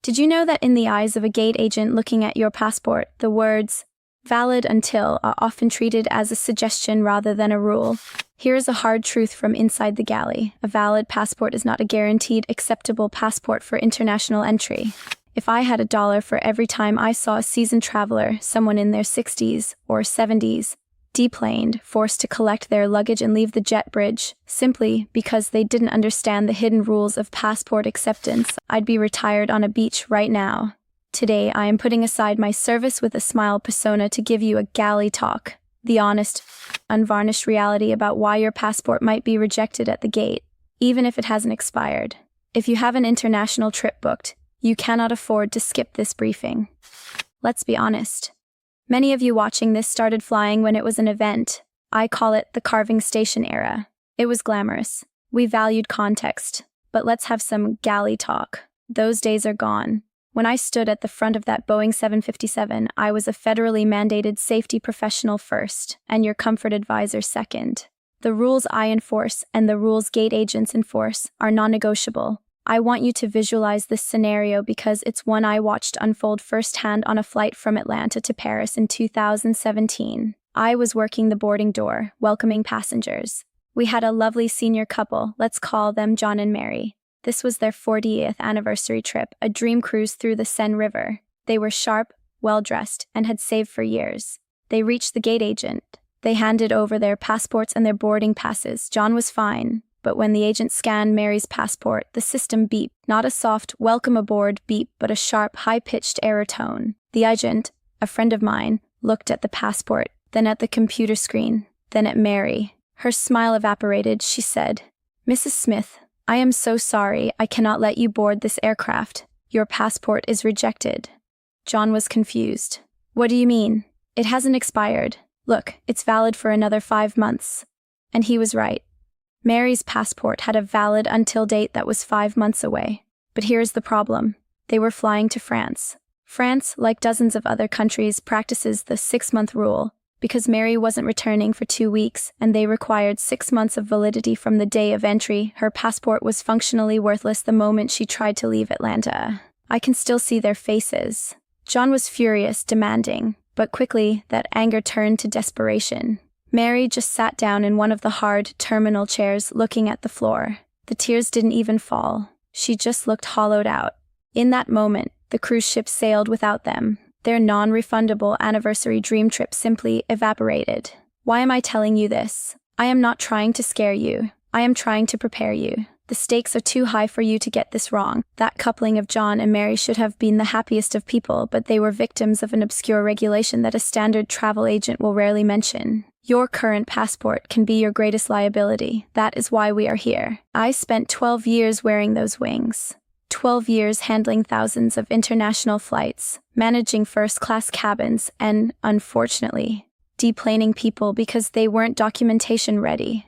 Did you know that in the eyes of a gate agent looking at your passport, the words valid until are often treated as a suggestion rather than a rule? Here is a hard truth from inside the galley. A valid passport is not a guaranteed acceptable passport for international entry. If I had $1 for every time I saw a seasoned traveler, someone in their 60s or 70s, deplaned, forced to collect their luggage and leave the jet bridge, simply because they didn't understand the hidden rules of passport acceptance, I'd be retired on a beach right now. Today, I am putting aside my service with a smile persona to give you a galley talk, the honest, unvarnished reality about why your passport might be rejected at the gate, even if it hasn't expired. If you have an international trip booked, you cannot afford to skip this briefing. Let's be honest. Many of you watching this started flying when it was an event. I call it the carving station era. It was glamorous. We valued context. But let's have some galley talk. Those days are gone. When I stood at the front of that Boeing 757, I was a federally mandated safety professional first, and your comfort advisor second. The rules I enforce and the rules gate agents enforce are non-negotiable. I want you to visualize this scenario because it's one I watched unfold firsthand on a flight from Atlanta to Paris in 2017. I was working the boarding door, welcoming passengers. We had a lovely senior couple, let's call them John and Mary. This was their 40th anniversary trip, a dream cruise through the Seine River. They were sharp, well-dressed, and had saved for years. They reached the gate agent. They handed over their passports and their boarding passes. John was fine. But when the agent scanned Mary's passport, the system beeped. Not a soft, welcome aboard beep, but a sharp, high-pitched error tone. The agent, a friend of mine, looked at the passport, then at the computer screen, then at Mary. Her smile evaporated. She said, "Mrs. Smith, I am so sorry. I cannot let you board this aircraft. Your passport is rejected." John was confused. "What do you mean? It hasn't expired. Look, it's valid for another 5 months." And he was right. Mary's passport had a valid until date that was 5 months away. But here's the problem. They were flying to France. France, like dozens of other countries, practices the 6-month rule, because Mary wasn't returning for 2 weeks, and they required 6 months of validity from the day of entry. Her passport was functionally worthless the moment she tried to leave Atlanta. I can still see their faces. John was furious, demanding, but quickly that anger turned to desperation. Mary just sat down in one of the hard, terminal chairs looking at the floor. The tears didn't even fall. She just looked hollowed out. In that moment, the cruise ship sailed without them. Their non-refundable anniversary dream trip simply evaporated. Why am I telling you this? I am not trying to scare you. I am trying to prepare you. The stakes are too high for you to get this wrong. That coupling of John and Mary should have been the happiest of people, but they were victims of an obscure regulation that a standard travel agent will rarely mention. Your current passport can be your greatest liability. That is why we are here. I spent 12 years wearing those wings. 12 years handling thousands of international flights, managing first-class cabins, and, unfortunately, deplaning people because they weren't documentation ready.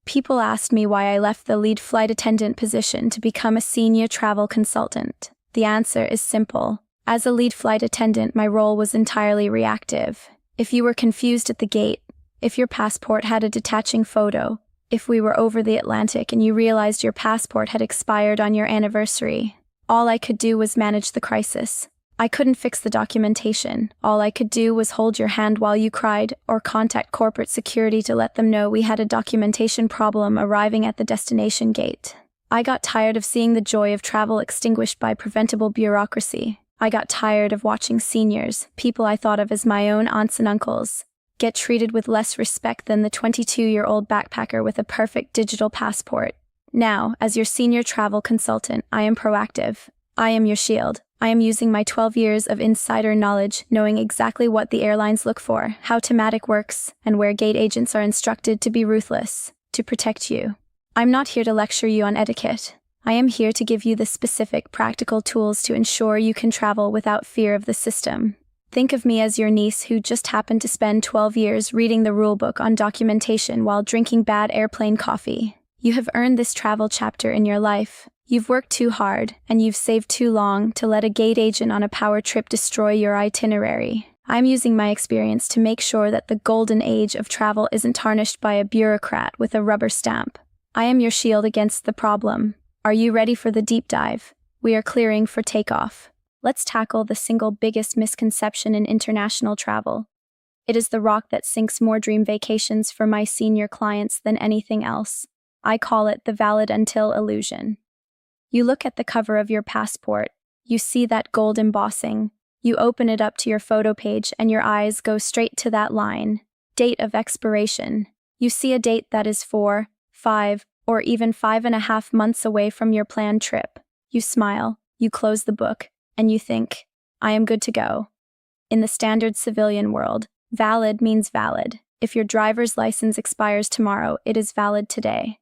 People asked me why I left the lead flight attendant position to become a senior travel consultant. The answer is simple. As a lead flight attendant, my role was entirely reactive. If you were confused at the gate, if your passport had a detaching photo, if we were over the Atlantic and you realized your passport had expired on your anniversary, all I could do was manage the crisis. I couldn't fix the documentation. All I could do was hold your hand while you cried or contact corporate security to let them know we had a documentation problem arriving at the destination gate. I got tired of seeing the joy of travel extinguished by preventable bureaucracy. I got tired of watching seniors, people I thought of as my own aunts and uncles, get treated with less respect than the 22-year-old backpacker with a perfect digital passport. Now, as your senior travel consultant, I am proactive. I am your shield. I am using my 12 years of insider knowledge, knowing exactly what the airlines look for, how Tematic works, and where gate agents are instructed to be ruthless, to protect you. I'm not here to lecture you on etiquette. I am here to give you the specific, practical tools to ensure you can travel without fear of the system. Think of me as your niece who just happened to spend 12 years reading the rulebook on documentation while drinking bad airplane coffee. You have earned this travel chapter in your life. You've worked too hard, and you've saved too long to let a gate agent on a power trip destroy your itinerary. I'm using my experience to make sure that the golden age of travel isn't tarnished by a bureaucrat with a rubber stamp. I am your shield against the problem. Are you ready for the deep dive? We are clearing for takeoff. let's tackle the single biggest misconception in international travel. It is the rock that sinks more dream vacations for my senior clients than anything else. I call it the valid until illusion. You look at the cover of your passport, you see that gold embossing, you open it up to your photo page and your eyes go straight to that line, date of expiration. You see a date that is 4, 5, or even 5.5 months away from your planned trip. You smile, you close the book, and you think, I am good to go. In the standard civilian world, valid means valid. If your driver's license expires tomorrow, it is valid today.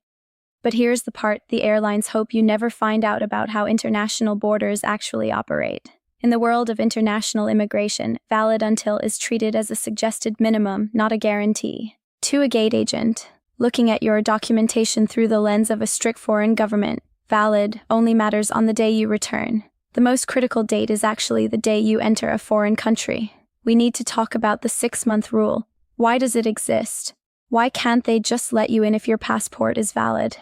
But here's the part the airlines hope you never find out about: how international borders actually operate. In the world of international immigration, valid until is treated as a suggested minimum, not a guarantee. To a gate agent, looking at your documentation through the lens of a strict foreign government, valid only matters on the day you return. The most critical date is actually the day you enter a foreign country. We need to talk about the 6-month rule. Why does it exist? Why can't they just let you in if your passport is valid?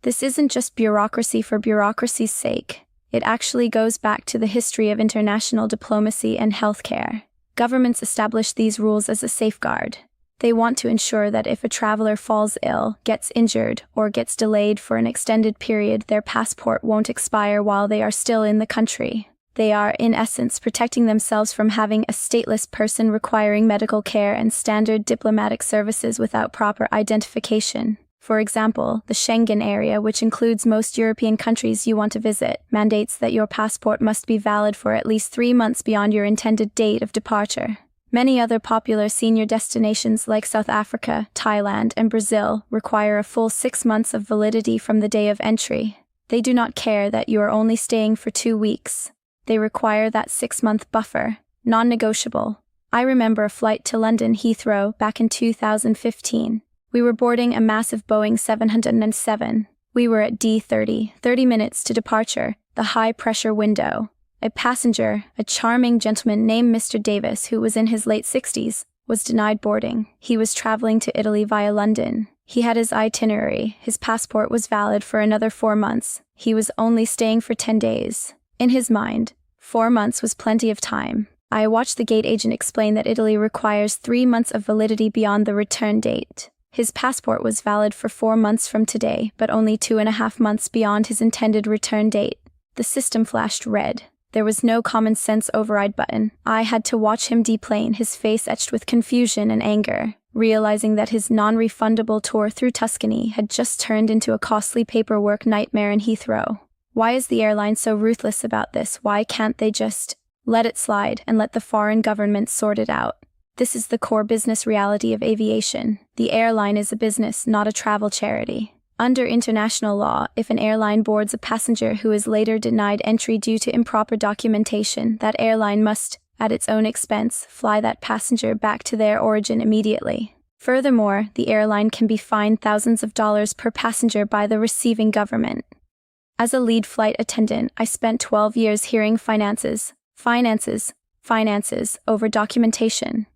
This isn't just bureaucracy for bureaucracy's sake. It actually goes back to the history of international diplomacy and healthcare. Governments establish these rules as a safeguard. They want to ensure that if a traveler falls ill, gets injured, or gets delayed for an extended period, their passport won't expire while they are still in the country. They are, in essence, protecting themselves from having a stateless person requiring medical care and standard diplomatic services without proper identification. For example, the Schengen area, which includes most European countries you want to visit, mandates that your passport must be valid for at least 3 months beyond your intended date of departure. Many other popular senior destinations like South Africa, Thailand, and Brazil require a full 6 months of validity from the day of entry. They do not care that you are only staying for 2 weeks. They require that 6-month buffer, non-negotiable. I remember a flight to London Heathrow back in 2015. We were boarding a massive Boeing 707. We were at D30, 30 minutes to departure, the high-pressure window. A passenger, a charming gentleman named Mr. Davis, who was in his late 60s, was denied boarding. He was traveling to Italy via London. He had his itinerary. His passport was valid for another 4 months. He was only staying for 10 days. In his mind, 4 months was plenty of time. I watched the gate agent explain that Italy requires 3 months of validity beyond the return date. His passport was valid for 4 months from today, but only 2.5 months beyond his intended return date. The system flashed red. There was no common sense override button. I had to watch him deplane, his face etched with confusion and anger, realizing that his non-refundable tour through Tuscany had just turned into a costly paperwork nightmare in Heathrow. Why is the airline so ruthless about this? Why can't they just let it slide and let the foreign government sort it out? This is the core business reality of aviation. The airline is a business, not a travel charity. Under international law, if an airline boards a passenger who is later denied entry due to improper documentation, that airline must, at its own expense, fly that passenger back to their origin immediately. Furthermore, the airline can be fined thousands of dollars per passenger by the receiving government. As a lead flight attendant, I spent 12 years hearing finances over documentation.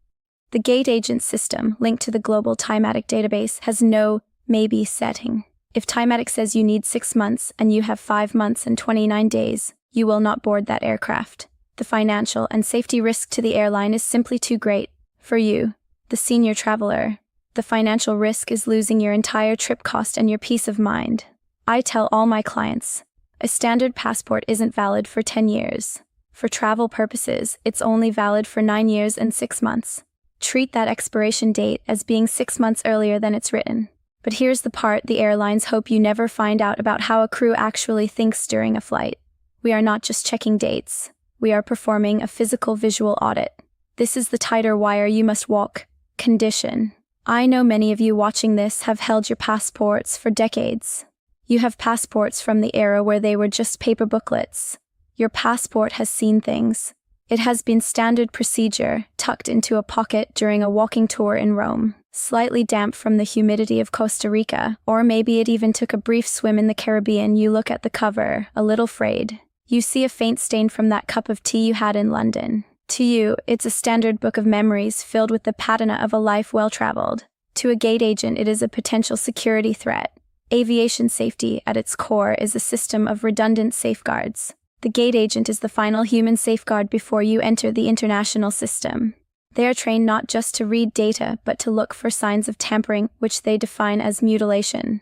The gate agent system, linked to the global Timatic database, has no maybe setting. If Timatic says you need 6 months and you have 5 months and 29 days, you will not board that aircraft. The financial and safety risk to the airline is simply too great. For you, the senior traveler, the financial risk is losing your entire trip cost and your peace of mind. I tell all my clients, a standard passport isn't valid for 10 years. For travel purposes, it's only valid for 9 years and 6 months. Treat that expiration date as being 6 months earlier than it's written. But here's the part the airlines hope you never find out about: how a crew actually thinks during a flight. We are not just checking dates. We are performing a physical visual audit. This is the tighter wire you must walk condition. I know many of you watching this have held your passports for decades. You have passports from the era where they were just paper booklets. Your passport has seen things. It has been standard procedure, tucked into a pocket during a walking tour in Rome, slightly damp from the humidity of Costa Rica, or maybe it even took a brief swim in the Caribbean. You look at the cover, a little frayed. You see a faint stain from that cup of tea you had in London. To you, it's a standard book of memories filled with the patina of a life well-traveled. To a gate agent, it is a potential security threat. Aviation safety, at its core, is a system of redundant safeguards. The gate agent is the final human safeguard before you enter the international system. They are trained not just to read data, but to look for signs of tampering, which they define as mutilation.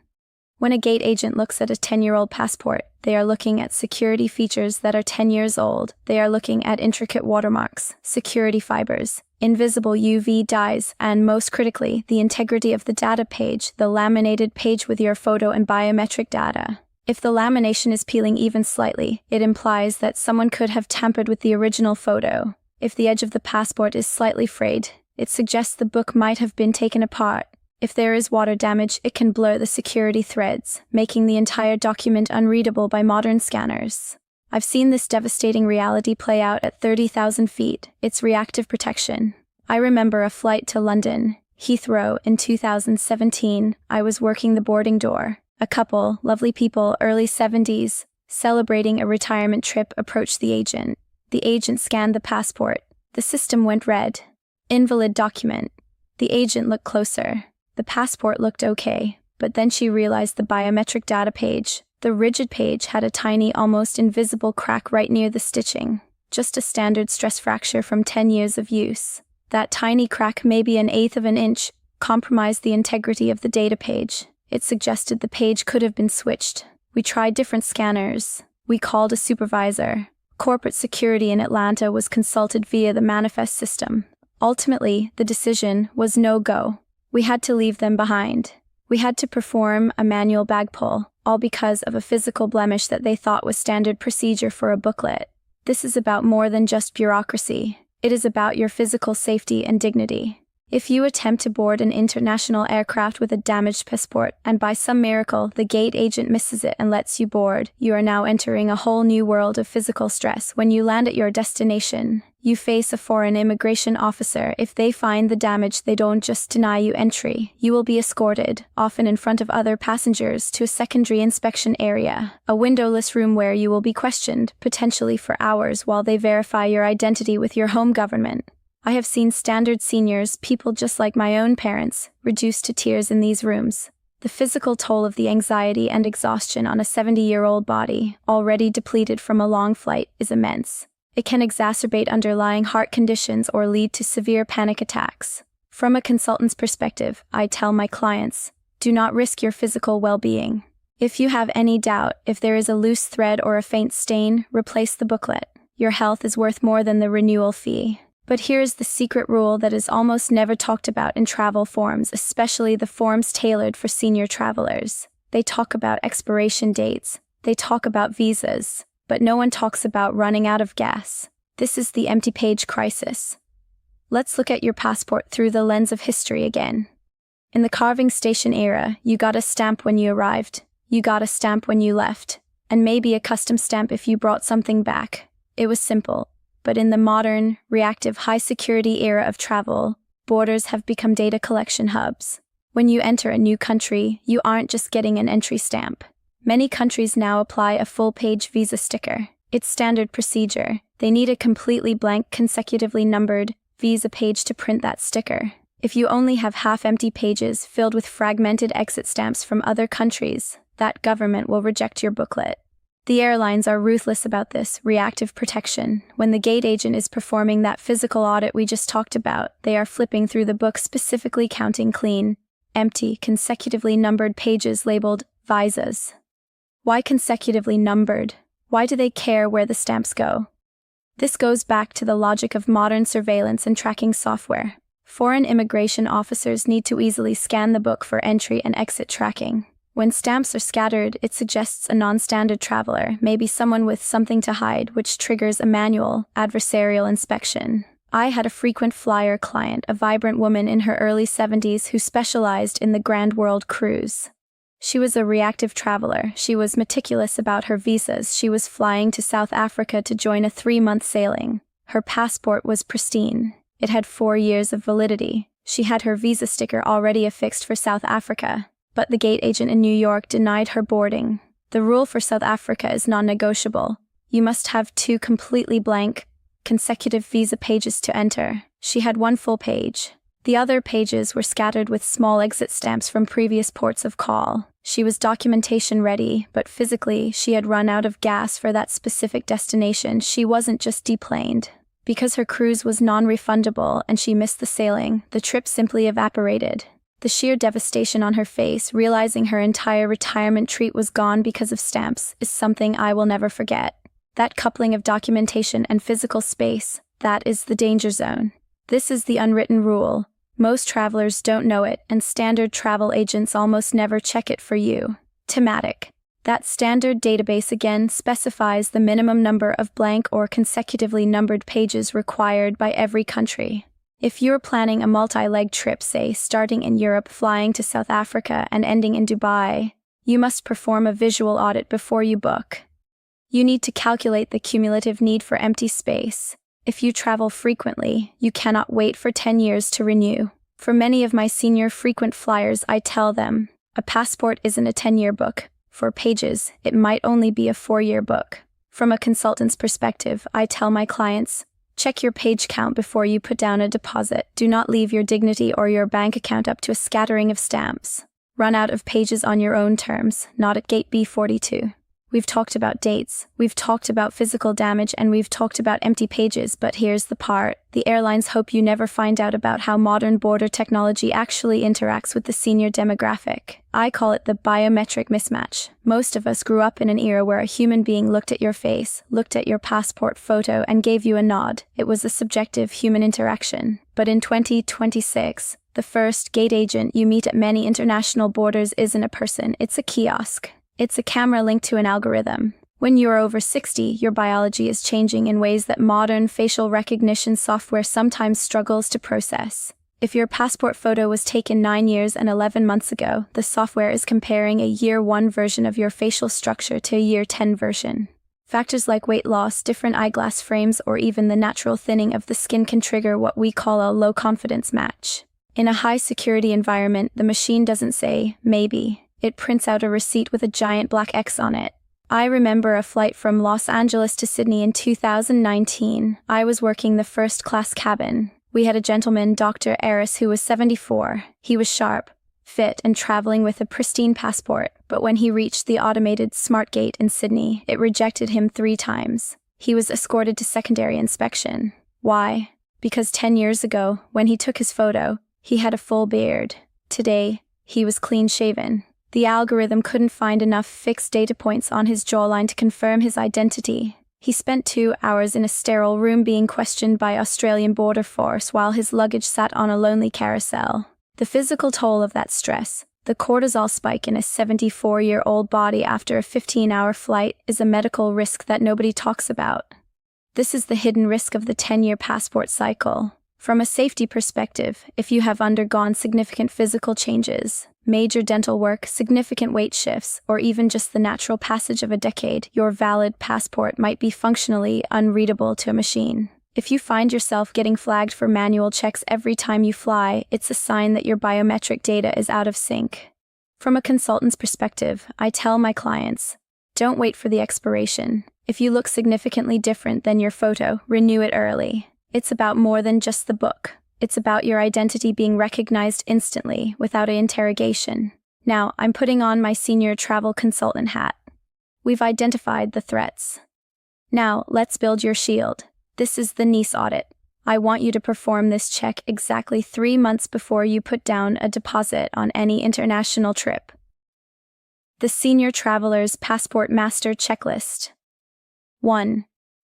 When a gate agent looks at a 10-year-old passport, they are looking at security features that are 10 years old. They are looking at intricate watermarks, security fibers, invisible UV dyes, and most critically, the integrity of the data page, the laminated page with your photo and biometric data. If the lamination is peeling even slightly, it implies that someone could have tampered with the original photo. If the edge of the passport is slightly frayed, it suggests the book might have been taken apart. If there is water damage, it can blur the security threads, making the entire document unreadable by modern scanners. I've seen this devastating reality play out at 30,000 feet. It's reactive protection. I remember a flight to London, Heathrow, in 2017. I was working the boarding door. A couple, lovely people, early 70s, celebrating a retirement trip, approached the agent. The agent scanned the passport. The system went red. Invalid document. The agent looked closer. The passport looked okay, but then she realized the biometric data page. The rigid page had a tiny, almost invisible crack right near the stitching. Just a standard stress fracture from 10 years of use. That tiny crack, maybe 1/8 of an inch, compromised the integrity of the data page. It suggested the page could have been switched. We tried different scanners. We called a supervisor. Corporate security in Atlanta was consulted via the manifest system. Ultimately, the decision was no go. We had to leave them behind. We had to perform a manual bag pull, all because of a physical blemish that they thought was standard procedure for a booklet. This is about more than just bureaucracy. It is about your physical safety and dignity. If you attempt to board an international aircraft with a damaged passport, and by some miracle the gate agent misses it and lets you board, you are now entering a whole new world of physical stress. When you land at your destination, you face a foreign immigration officer. If they find the damage, they don't just deny you entry. You will be escorted, often in front of other passengers, to a secondary inspection area, a windowless room where you will be questioned, potentially for hours, while they verify your identity with your home government. I have seen standard seniors, people just like my own parents, reduced to tears in these rooms. The physical toll of the anxiety and exhaustion on a 70-year-old body, already depleted from a long flight, is immense. It can exacerbate underlying heart conditions or lead to severe panic attacks. From a consultant's perspective, I tell my clients, do not risk your physical well-being. If you have any doubt, if there is a loose thread or a faint stain, replace the booklet. Your health is worth more than the renewal fee. But here's the secret rule that is almost never talked about in travel forms, especially the forms tailored for senior travelers. They talk about expiration dates. They talk about visas. But no one talks about running out of gas. This is the empty page crisis. Let's look at your passport through the lens of history again. In the carving station era, you got a stamp when you arrived. You got a stamp when you left. And maybe a custom stamp if you brought something back. It was simple. But in the modern, reactive, high-security era of travel, borders have become data collection hubs. When you enter a new country, you aren't just getting an entry stamp. Many countries now apply a full-page visa sticker. It's standard procedure. They need a completely blank, consecutively numbered visa page to print that sticker. If you only have half-empty pages filled with fragmented exit stamps from other countries, that government will reject your booklet. The airlines are ruthless about this reactive protection. When the gate agent is performing that physical audit we just talked about, they are flipping through the book, specifically counting clean, empty, consecutively numbered pages labeled visas. Why consecutively numbered? Why do they care where the stamps go? This goes back to the logic of modern surveillance and tracking software. Foreign immigration officers need to easily scan the book for entry and exit tracking. When stamps are scattered, it suggests a non-standard traveler, maybe someone with something to hide, which triggers a manual, adversarial inspection. I had a frequent flyer client, a vibrant woman in her early 70s who specialized in the Grand World Cruise. She was a reactive traveler. She was meticulous about her visas. She was flying to South Africa to join a 3-month sailing. Her passport was pristine. It had 4 years of validity. She had her visa sticker already affixed for South Africa. But the gate agent in New York denied her boarding. The rule for South Africa is non-negotiable. You must have 2 completely blank, consecutive visa pages to enter. She had 1 full page. The other pages were scattered with small exit stamps from previous ports of call. She was documentation ready, but physically, she had run out of gas for that specific destination. She wasn't just deplaned. Because her cruise was non-refundable and she missed the sailing, the trip simply evaporated. The sheer devastation on her face, realizing her entire retirement treat was gone because of stamps, is something I will never forget. That coupling of documentation and physical space, that is the danger zone. This is the unwritten rule. Most travelers don't know it, and standard travel agents almost never check it for you. Thematic. That standard database again specifies the minimum number of blank or consecutively numbered pages required by every country. If you're planning a multi-leg trip, say starting in Europe, flying to South Africa and ending in Dubai, you must perform a visual audit before you book. You need to calculate the cumulative need for empty space. If you travel frequently, you cannot wait for 10 years to renew. For many of my senior frequent flyers, I tell them, a passport isn't a 10-year book. For pages, it might only be a 4-year book. From a consultant's perspective, I tell my clients, check your page count before you put down a deposit. Do not leave your dignity or your bank account up to a scattering of stamps. Run out of pages on your own terms, not at gate B42. We've talked about dates, we've talked about physical damage, and we've talked about empty pages, but here's the part. The airlines hope you never find out about how modern border technology actually interacts with the senior demographic. I call it the biometric mismatch. Most of us grew up in an era where a human being looked at your face, looked at your passport photo, and gave you a nod. It was a subjective human interaction. But in 2026, the first gate agent you meet at many international borders isn't a person, it's a kiosk. It's a camera linked to an algorithm. When you're over 60, your biology is changing in ways that modern facial recognition software sometimes struggles to process. If your passport photo was taken 9 years and 11 months ago, the software is comparing a year 1 version of your facial structure to a year 10 version. Factors like weight loss, different eyeglass frames, or even the natural thinning of the skin can trigger what we call a low confidence match. In a high security environment, the machine doesn't say, maybe. It prints out a receipt with a giant black X on it. I remember a flight from Los Angeles to Sydney in 2019. I was working the first class cabin. We had a gentleman, Dr. Eris, who was 74. He was sharp, fit, and traveling with a pristine passport. But when he reached the automated smart gate in Sydney, it rejected him 3 times. He was escorted to secondary inspection. Why? Because 10 years ago, when he took his photo, he had a full beard. Today, he was clean-shaven. The algorithm couldn't find enough fixed data points on his jawline to confirm his identity. He spent 2 hours in a sterile room being questioned by Australian Border Force while his luggage sat on a lonely carousel. The physical toll of that stress, the cortisol spike in a 74-year-old body after a 15-hour flight, is a medical risk that nobody talks about. This is the hidden risk of the 10-year passport cycle. From a safety perspective, if you have undergone significant physical changes, major dental work, significant weight shifts, or even just the natural passage of a decade, your valid passport might be functionally unreadable to a machine. If you find yourself getting flagged for manual checks every time you fly, it's a sign that your biometric data is out of sync. From a consultant's perspective, I tell my clients, don't wait for the expiration. If you look significantly different than your photo, renew it early. It's about more than just the book. It's about your identity being recognized instantly, without an interrogation. Now, I'm putting on my senior travel consultant hat. We've identified the threats. Now, let's build your shield. This is the Nice audit. I want you to perform this check exactly 3 months before you put down a deposit on any international trip. The Senior Traveler's Passport Master Checklist. 1.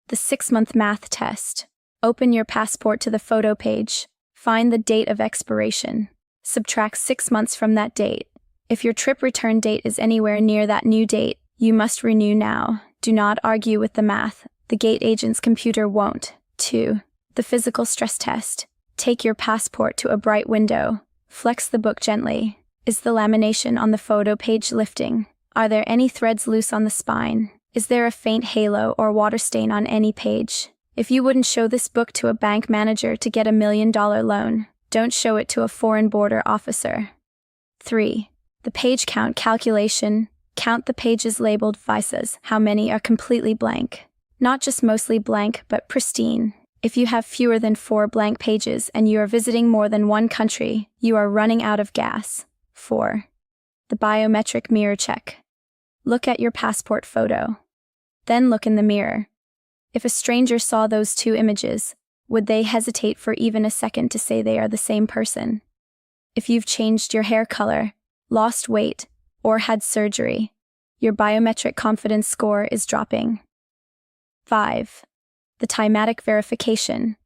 The 6-month math test. Open your passport to the photo page. Find the date of expiration. Subtract 6 months from that date. If your trip return date is anywhere near that new date, you must renew now. Do not argue with the math. The gate agent's computer won't. 2. The physical stress test. Take your passport to a bright window. Flex the book gently. Is the lamination on the photo page lifting? Are there any threads loose on the spine? Is there a faint halo or water stain on any page? If you wouldn't show this book to a bank manager to get $1 million loan, don't show it to a foreign border officer. 3. The page count calculation. Count the pages labeled visas. How many are completely blank? Not just mostly blank, but pristine. If you have fewer than 4 blank pages and you are visiting more than one country, you are running out of gas. 4. The biometric mirror check. Look at your passport photo. Then look in the mirror. If a stranger saw those 2 images, would they hesitate for even a second to say they are the same person? If you've changed your hair color, lost weight, or had surgery, your biometric confidence score is dropping. 5. The Timatic verification.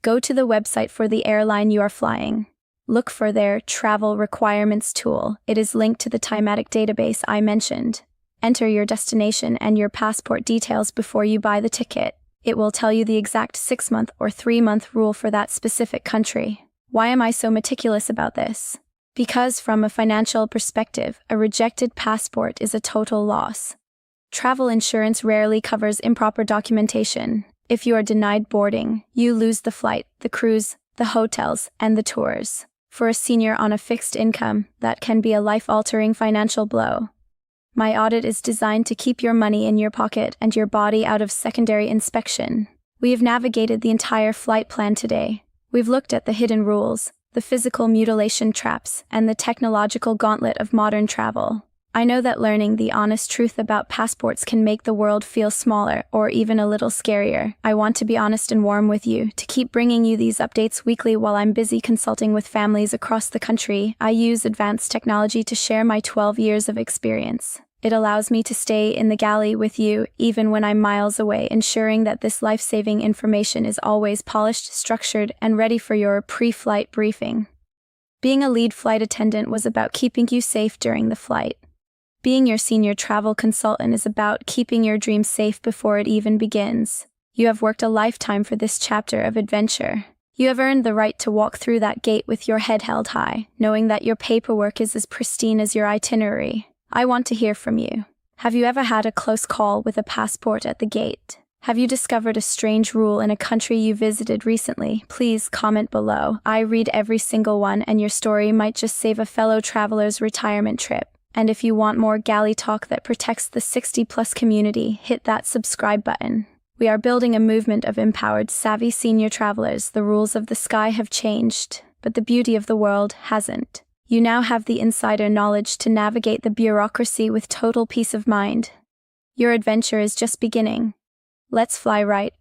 Go to the website for the airline you are flying. Look for their Travel Requirements tool. It is linked to the Timatic database I mentioned. Enter your destination and your passport details before you buy the ticket. It will tell you the exact 6-month or 3-month rule for that specific country. Why am I so meticulous about this? Because from a financial perspective, a rejected passport is a total loss. Travel insurance rarely covers improper documentation. If you are denied boarding, you lose the flight, the cruise, the hotels, and the tours. For a senior on a fixed income, that can be a life-altering financial blow. My audit is designed to keep your money in your pocket and your body out of secondary inspection. We have navigated the entire flight plan today. We've looked at the hidden rules, the physical mutilation traps, and the technological gauntlet of modern travel. I know that learning the honest truth about passports can make the world feel smaller or even a little scarier. I want to be honest and warm with you, to keep bringing you these updates weekly while I'm busy consulting with families across the country. I use advanced technology to share my 12 years of experience. It allows me to stay in the galley with you even when I'm miles away, ensuring that this life-saving information is always polished, structured, and ready for your pre-flight briefing. Being a lead flight attendant was about keeping you safe during the flight. Being your senior travel consultant is about keeping your dreams safe before it even begins. You have worked a lifetime for this chapter of adventure. You have earned the right to walk through that gate with your head held high, knowing that your paperwork is as pristine as your itinerary. I want to hear from you. Have you ever had a close call with a passport at the gate? Have you discovered a strange rule in a country you visited recently? Please comment below. I read every single one, and your story might just save a fellow traveler's retirement trip. And if you want more galley talk that protects the 60+ community, hit that subscribe button. We are building a movement of empowered, savvy senior travelers. The rules of the sky have changed, but the beauty of the world hasn't. You now have the insider knowledge to navigate the bureaucracy with total peace of mind. Your adventure is just beginning. Let's fly right.